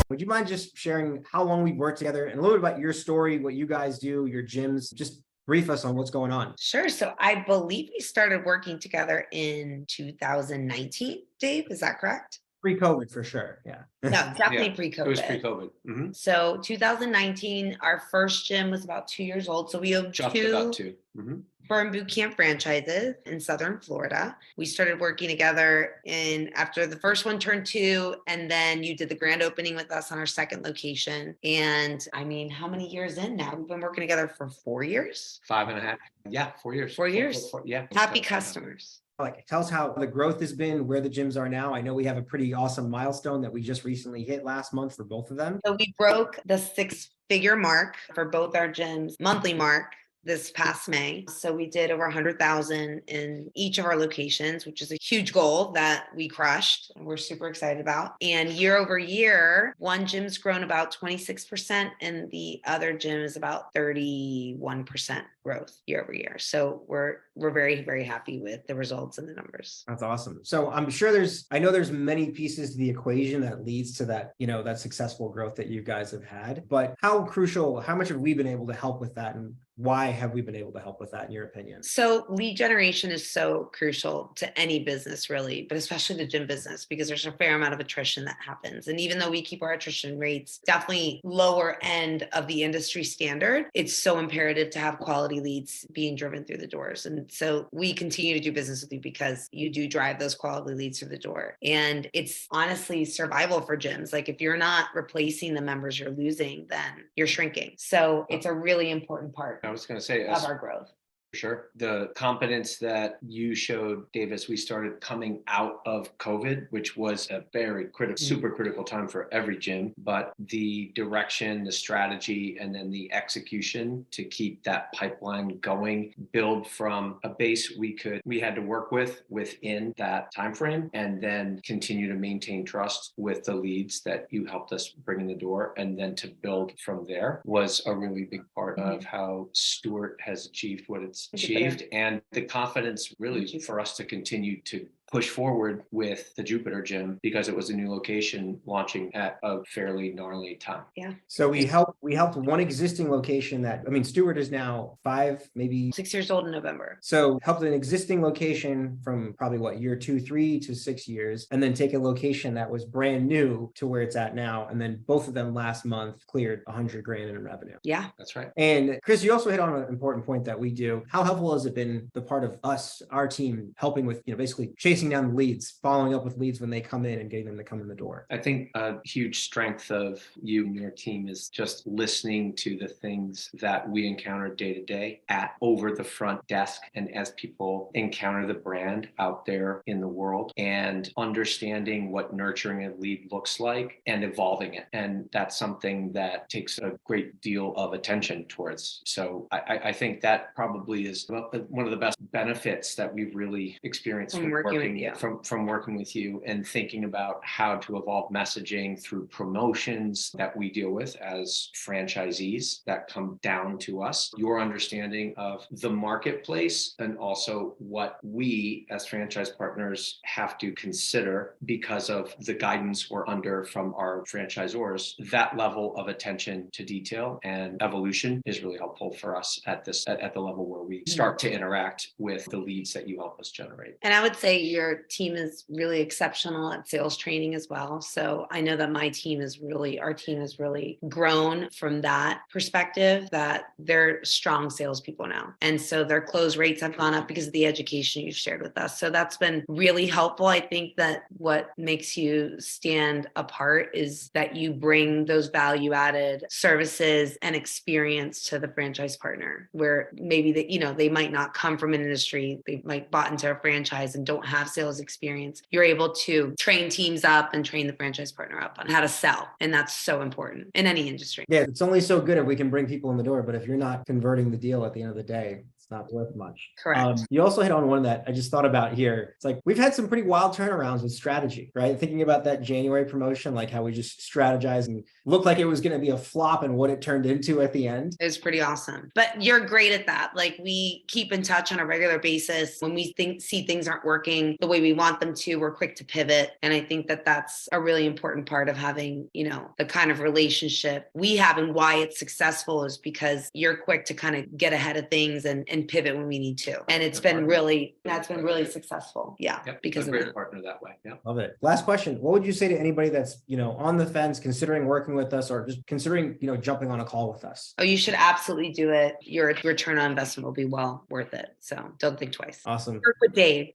Would you mind just sharing how long we've worked together and a little bit about your story, what you guys do, your gyms? Just brief us on what's going on. Sure. So I believe we started working together in 2019, Dave. Is that correct? Pre-COVID for sure. Yeah. No, definitely It was pre-COVID. pre-COVID. Mhm. So 2019, our first gym was about 2 years old. So we owned Just two about two. Mhm. Burn Boot Camp franchises in Southern Florida. We started working together after the first one turned 2, and then you did the grand opening with us on our second location. And I mean, how many years in now? We've been working together for 4 years. 5.5. Yeah, 4 years. 4 years. Yeah. Happy customers. Like, tell us how the growth has been, where the gyms are now. I know we have a pretty awesome milestone that we just recently hit last month for both of them. So we broke the 6-figure mark for both our gyms, monthly mark, this past May. So we did over 100,000 in each of our locations, which is a huge goal that we crushed and we're super excited about. And year over year, one gym's grown about 26% and the other gym is about 31% growth year over year. So we're very, very happy with the results and the numbers. That's awesome. So I'm sure I know there's many pieces to the equation that leads to that, that successful growth that you guys have had, but how much have we been able to help with that? And why have we been able to help with that in your opinion? So lead generation is so crucial to any business really, but especially the gym business, because there's a fair amount of attrition that happens. And even though we keep our attrition rates definitely lower end of the industry standard, it's so imperative to have quality leads being driven through the doors. And so we continue to do business with you because you do drive those quality leads through the door. And it's honestly survival for gyms. Like if you're not replacing the members you're losing, then you're shrinking. So it's a really important part I was going to say, of our growth. Sure. The competence that you showed, Davis, we started coming out of COVID, which was a very super critical time for every gym, but the direction, the strategy, and then the execution to keep that pipeline going, build from a base we had to work with within that time frame, and then continue to maintain trust with the leads that you helped us bring in the door, and then to build from there was a really big part of how Stuart has achieved what it's achieved, and the confidence really for us to continue to push forward with the Jupiter gym because it was a new location launching at a fairly gnarly time. Yeah. So we helped one existing location Stuart is now 5, maybe 6 years old in November. So helped an existing location from probably year 2, 3 to 6 years, and then take a location that was brand new to where it's at now. And then both of them last month cleared 100 grand in revenue. Yeah, that's right. And Chris, you also hit on an important point that we do. How helpful has it been the part of us, our team, helping with, basically chasing down the leads, following up with leads when they come in and getting them to come in the door? I think a huge strength of you and your team is just listening to the things that we encounter day to day over the front desk and as people encounter the brand out there in the world, and understanding what nurturing a lead looks like and evolving it. And that's something that takes a great deal of attention towards. So I think that probably is one of the best benefits that we've really experienced from working with you and thinking about how to evolve messaging through promotions that we deal with as franchisees that come down to us, your understanding of the marketplace, and also what we as franchise partners have to consider because of the guidance we're under from our franchisors. That level of attention to detail and evolution is really helpful for us at the level where we start to interact with the leads that you help us generate. And I would say your team is really exceptional at sales training as well. So I know that our team has really grown from that perspective, that they're strong salespeople now. And so their close rates have gone up because of the education you've shared with us. So that's been really helpful. I think that what makes you stand apart is that you bring those value added services and experience to the franchise partner, where maybe they might not come from an industry, they might bought into a franchise and don't have sales experience. You're able to train teams up and train the franchise partner up on how to sell. And that's so important in any industry. Yeah, it's only so good if we can bring people in the door, but if you're not converting the deal at the end of the day, It's not worth much. Correct. You also hit on one that I just thought about here. It's like we've had some pretty wild turnarounds with strategy, right? Thinking about that January promotion, like how we just strategized and looked like it was going to be a flop and what it turned into at the end. It was pretty awesome. But you're great at that. Like we keep in touch on a regular basis. When we see things aren't working the way we want them to, we're quick to pivot. And I think that that's a really important part of having, the kind of relationship we have, and why it's successful is because you're quick to kind of get ahead of things and pivot when we need to. And that's been really successful. Yeah. Yep, Because a of great that. partner that way. Yeah. Love it. Last question. What would you say to anybody that's, on the fence, considering working with us or just considering, jumping on a call with us? Oh, you should absolutely do it. Your return on investment will be well worth it. So don't think twice. Awesome. Work with Dave.